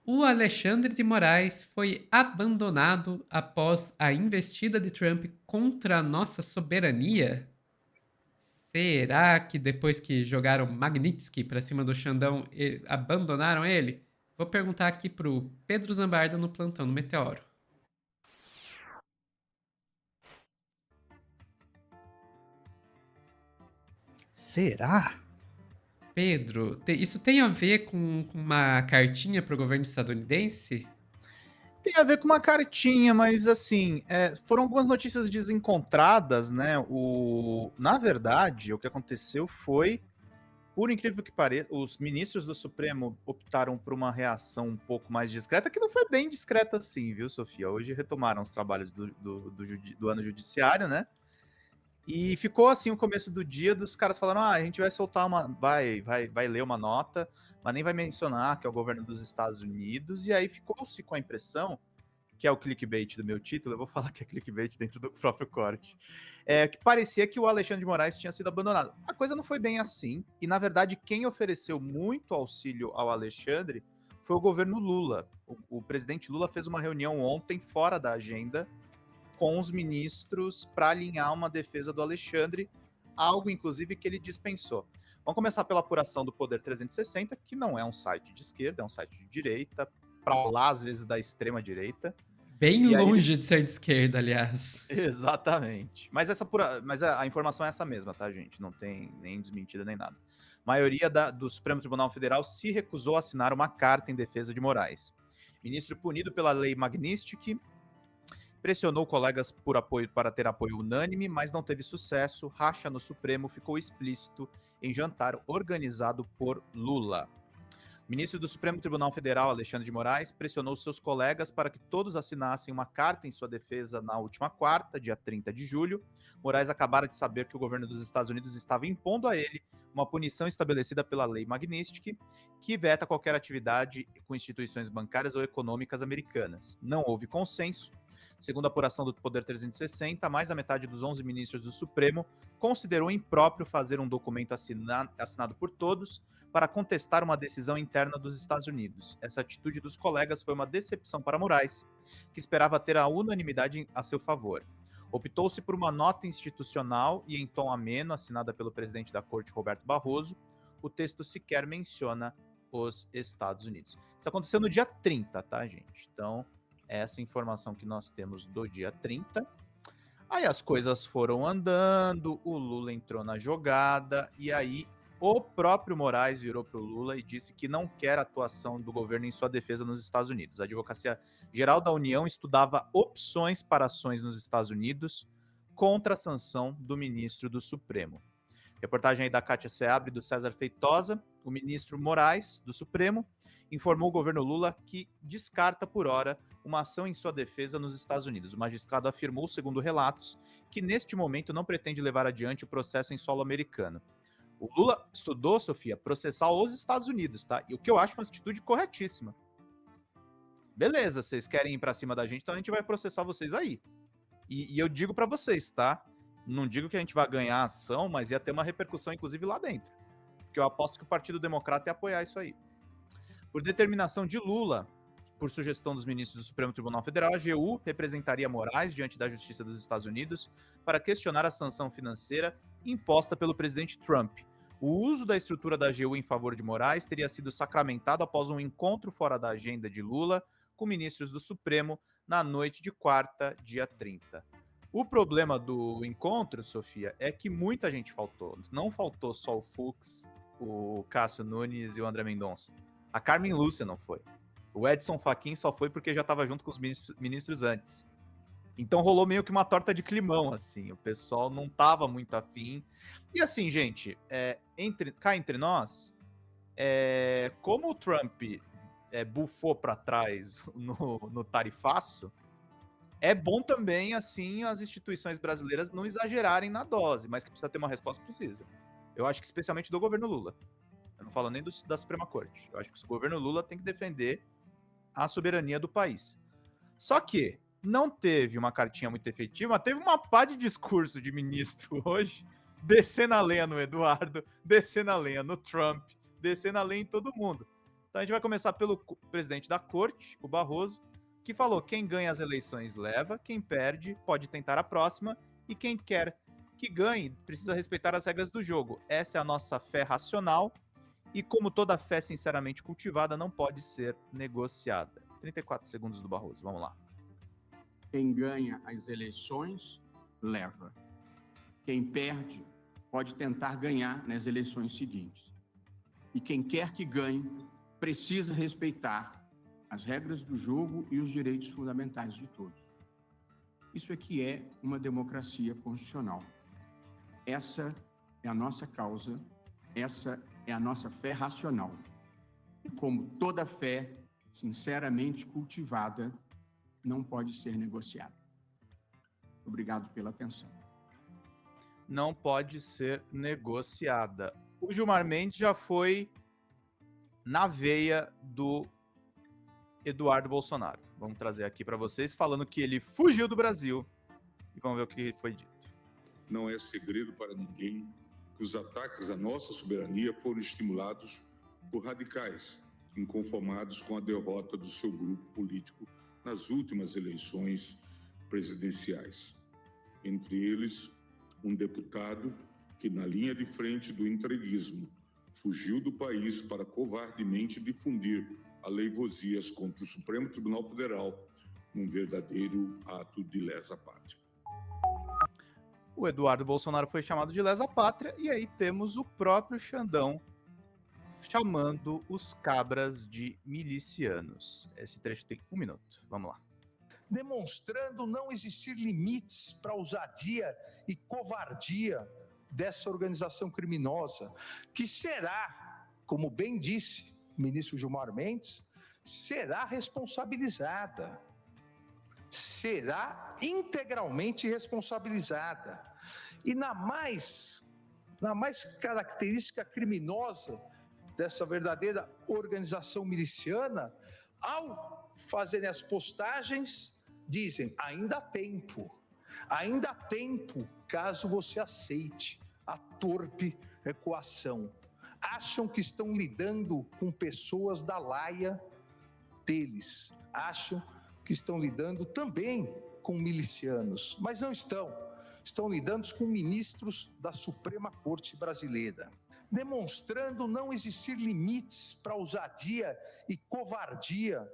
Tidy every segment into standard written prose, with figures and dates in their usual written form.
O Alexandre de Moraes foi abandonado após a investida de Trump contra a nossa soberania? Será que depois que jogaram Magnitsky pra cima do Xandão, abandonaram ele? Vou perguntar aqui pro Pedro Zambardo no plantão no Meteoro. Será? Pedro, isso tem a ver com uma cartinha pro governo estadunidense? Tem a ver com uma cartinha, mas assim, foram algumas notícias desencontradas, né? Na verdade, o que aconteceu foi, por incrível que pareça, os ministros do Supremo optaram por uma reação um pouco mais discreta, que não foi bem discreta assim, viu, Sofia? Hoje retomaram os trabalhos do ano judiciário, né? E ficou assim o começo do dia dos caras falando: a gente vai soltar uma. Vai ler uma nota, mas nem vai mencionar que é o governo dos Estados Unidos. E aí ficou-se com a impressão, que é o clickbait do meu título, eu vou falar que é clickbait dentro do próprio corte, que parecia que o Alexandre de Moraes tinha sido abandonado. A coisa não foi bem assim, e na verdade quem ofereceu muito auxílio ao Alexandre foi o governo Lula. O presidente Lula fez uma reunião ontem fora da agenda com os ministros para alinhar uma defesa do Alexandre, algo inclusive que ele dispensou. Vamos começar pela apuração do Poder 360, que não é um site de esquerda, é um site de direita, para lá às vezes da extrema direita. Bem E aí ele longe de ser de esquerda, aliás. Exatamente. Mas a informação é essa mesma, tá, gente? Não tem nem desmentida nem nada. A maioria do Supremo Tribunal Federal se recusou a assinar uma carta em defesa de Moraes. Ministro punido pela lei Magnitsky pressionou colegas por apoio para ter apoio unânime, mas não teve sucesso. Racha no Supremo ficou explícito em jantar organizado por Lula. O ministro do Supremo Tribunal Federal, Alexandre de Moraes, pressionou seus colegas para que todos assinassem uma carta em sua defesa na última quarta, dia 30 de julho. Moraes acabara de saber que o governo dos Estados Unidos estava impondo a ele uma punição estabelecida pela lei Magnitsky, que veta qualquer atividade com instituições bancárias ou econômicas americanas. Não houve consenso. Segundo a apuração do Poder 360, mais da metade dos 11 ministros do Supremo considerou impróprio fazer um documento assinado por todos para contestar uma decisão interna dos Estados Unidos. Essa atitude dos colegas foi uma decepção para Moraes, que esperava ter a unanimidade a seu favor. Optou-se por uma nota institucional e em tom ameno, assinada pelo presidente da Corte, Roberto Barroso. O texto sequer menciona os Estados Unidos. Isso aconteceu no dia 30, tá, gente? Então, essa informação que nós temos do dia 30. Aí as coisas foram andando, o Lula entrou na jogada, e aí o próprio Moraes virou para o Lula e disse que não quer atuação do governo em sua defesa nos Estados Unidos. A Advocacia Geral da União estudava opções para ações nos Estados Unidos contra a sanção do ministro do Supremo. Reportagem aí da Kátia Seabre e do César Feitosa. O ministro Moraes, do Supremo, informou o governo Lula que descarta por hora uma ação em sua defesa nos Estados Unidos. O magistrado afirmou, segundo relatos, que neste momento não pretende levar adiante o processo em solo americano. O Lula estudou, Sofia, processar os Estados Unidos, tá? E o que eu acho uma atitude corretíssima. Beleza, vocês querem ir pra cima da gente, então a gente vai processar vocês aí. E eu digo para vocês, tá? Não digo que a gente vai ganhar a ação, mas ia ter uma repercussão, inclusive, lá dentro. Porque eu aposto que o Partido Democrata ia apoiar isso aí. Por determinação de Lula, por sugestão dos ministros do Supremo Tribunal Federal, a AGU representaria Moraes diante da Justiça dos Estados Unidos para questionar a sanção financeira imposta pelo presidente Trump. O uso da estrutura da AGU em favor de Moraes teria sido sacramentado após um encontro fora da agenda de Lula com ministros do Supremo na noite de quarta, dia 30. O problema do encontro, Sofia, é que muita gente faltou. Não faltou só o Fux, o Cássio Nunes e o André Mendonça. A Carmen Lúcia não foi. O Edson Fachin só foi porque já estava junto com os ministros antes. Então rolou meio que uma torta de climão, assim. O pessoal não estava muito afim. E assim, gente, cá entre nós, como o Trump bufou para trás no tarifaço, é bom também, assim, as instituições brasileiras não exagerarem na dose, mas que precisa ter uma resposta, precisa. Eu acho que especialmente do governo Lula. Eu não falo nem da Suprema Corte. Eu acho que o governo Lula tem que defender a soberania do país. Só que não teve uma cartinha muito efetiva, mas teve uma pá de discurso de ministro hoje, descendo a lenha no Eduardo, descendo a lenha no Trump, descendo a lenha em todo mundo. Então a gente vai começar pelo presidente da corte, o Barroso, que falou: quem ganha as eleições leva, quem perde pode tentar a próxima, e quem quer que ganhe precisa respeitar as regras do jogo. Essa é a nossa fé racional, e como toda fé sinceramente cultivada, não pode ser negociada. 34 segundos do Barroso, vamos lá. Quem ganha as eleições, leva. Quem perde, pode tentar ganhar nas eleições seguintes. E quem quer que ganhe, precisa respeitar as regras do jogo e os direitos fundamentais de todos. Isso aqui é uma democracia constitucional. Essa é a nossa causa, essa é a nossa fé racional. E como toda fé sinceramente cultivada, não pode ser negociada. Obrigado pela atenção. Não pode ser negociada. O Gilmar Mendes já foi na veia do Eduardo Bolsonaro. Vamos trazer aqui para vocês, falando que ele fugiu do Brasil. E vamos ver o que foi dito. Não é segredo para ninguém que os ataques à nossa soberania foram estimulados por radicais, inconformados com a derrota do seu grupo político nas últimas eleições presidenciais. Entre eles, um deputado que, na linha de frente do entreguismo, fugiu do país para covardemente difundir aleivosias contra o Supremo Tribunal Federal, um verdadeiro ato de lesa pátria. O Eduardo Bolsonaro foi chamado de lesa pátria, e aí temos o próprio Xandão chamando os cabras de milicianos. Esse trecho tem 1 minuto. Vamos lá. Demonstrando não existir limites para a ousadia e covardia dessa organização criminosa, que será, como bem disse o ministro Gilmar Mendes, será responsabilizada. Será integralmente responsabilizada. E na mais característica criminosa dessa verdadeira organização miliciana, ao fazerem as postagens, dizem: ainda há tempo caso você aceite a torpe recuação. Acham que estão lidando com pessoas da laia deles, acham que estão lidando também com milicianos, mas não estão lidando com ministros da Suprema Corte Brasileira, demonstrando não existir limites para ousadia e covardia.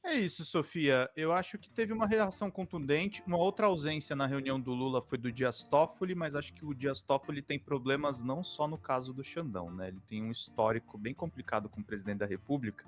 É isso, Sofia. Eu acho que teve uma reação contundente. Uma outra ausência na reunião do Lula foi do Dias Toffoli, mas acho que o Dias Toffoli tem problemas não só no caso do Xandão, né? Ele tem um histórico bem complicado com o presidente da República.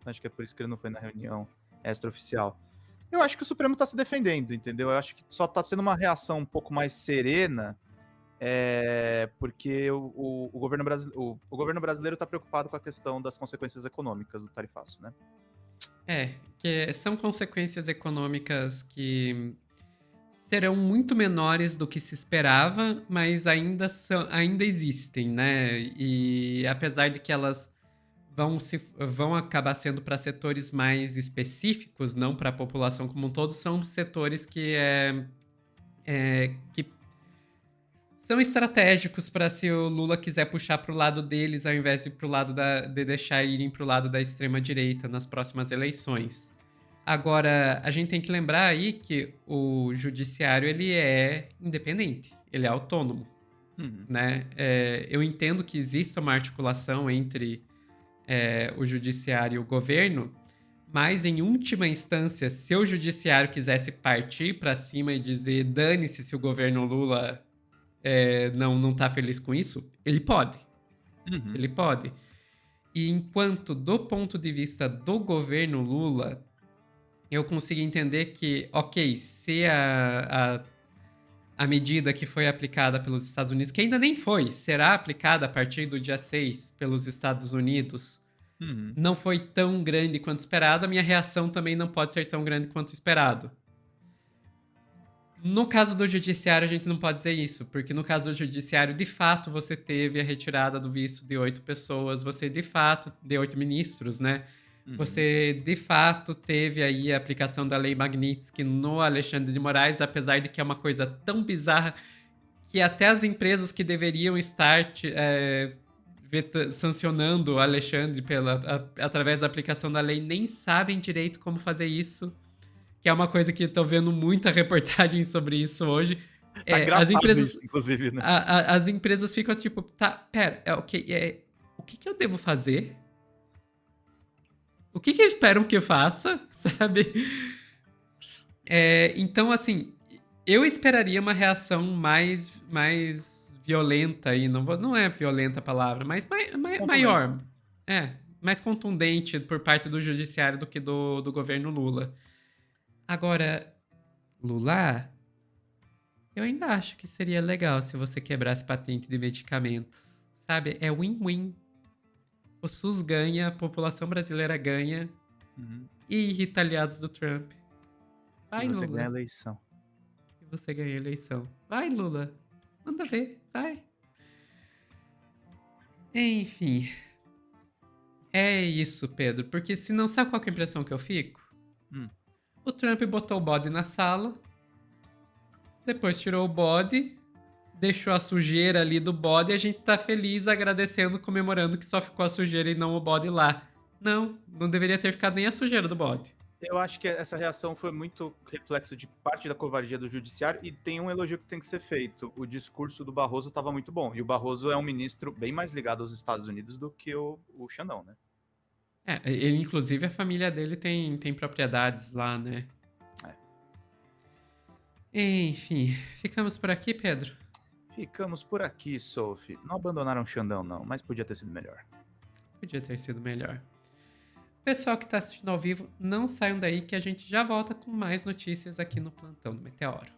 Acho que é por isso que ele não foi na reunião extraoficial. Eu acho que o Supremo está se defendendo, entendeu? Eu acho que só está sendo uma reação um pouco mais serena, porque o governo brasileiro está preocupado com a questão das consequências econômicas do tarifaço, né? Que são consequências econômicas que serão muito menores do que se esperava, mas ainda existem, né? E apesar de que elas vão acabar sendo para setores mais específicos, não para a população como um todo, são setores que são estratégicos para, se o Lula quiser puxar para o lado deles, ao invés de de deixar irem para o lado da extrema-direita nas próximas eleições. Agora, a gente tem que lembrar aí que o judiciário ele é independente, ele é autônomo. Né? Eu entendo que exista uma articulação entre o judiciário e o governo, mas em última instância, se o judiciário quisesse partir para cima e dizer dane-se se o governo Lula não tá feliz com isso, ele pode. Ele pode. E enquanto, do ponto de vista do governo Lula, eu consigo entender que, ok, se a medida que foi aplicada pelos Estados Unidos, que ainda nem será aplicada a partir do dia 6 pelos Estados Unidos, não foi tão grande quanto esperado, a minha reação também não pode ser tão grande quanto esperado. No caso do judiciário, a gente não pode dizer isso, porque no caso do judiciário, de fato, você teve a retirada do visto de 8 pessoas, você, de fato, de 8 ministros, né? Você, de fato, teve aí a aplicação da Lei Magnitsky no Alexandre de Moraes, apesar de que é uma coisa tão bizarra que até as empresas que deveriam estar sancionando o Alexandre através da aplicação da lei nem sabem direito como fazer isso, que é uma coisa que eu tô vendo muita reportagem sobre isso hoje. Tá As engraçado empresas, isso, inclusive, né? as empresas ficam tipo, tá, pera, ok, o que que eu devo fazer? O que que esperam que eu faça, sabe? Então, assim, eu esperaria uma reação mais violenta aí, não é violenta a palavra, mas maior, mais contundente por parte do judiciário do que do governo Lula. Agora, Lula, eu ainda acho que seria legal se você quebrasse patente de medicamentos, sabe? É win-win. O SUS ganha, a população brasileira ganha e irrita aliados do Trump. Vai, E você Lula. ganha a eleição. E você ganha a eleição. Vai, Lula. Manda ver, vai. Enfim. É isso, Pedro. Porque senão, sabe qual que é a impressão que eu fico? O Trump botou o bode na sala, depois tirou o bode, deixou a sujeira ali do bode e a gente tá feliz, agradecendo, comemorando que só ficou a sujeira e não o bode lá. Não deveria ter ficado nem a sujeira do bode. Eu acho que essa reação foi muito reflexo de parte da covardia do judiciário e tem um elogio que tem que ser feito. O discurso do Barroso estava muito bom. E o Barroso é um ministro bem mais ligado aos Estados Unidos do que o Xandão, né? Ele, inclusive, a família dele tem propriedades lá, né? Enfim, ficamos por aqui, Pedro? Ficamos por aqui, Sophie. Não abandonaram o Xandão, não, mas podia ter sido melhor. Podia ter sido melhor. Pessoal que está assistindo ao vivo, não saiam daí que a gente já volta com mais notícias aqui no Plantão do Meteoro.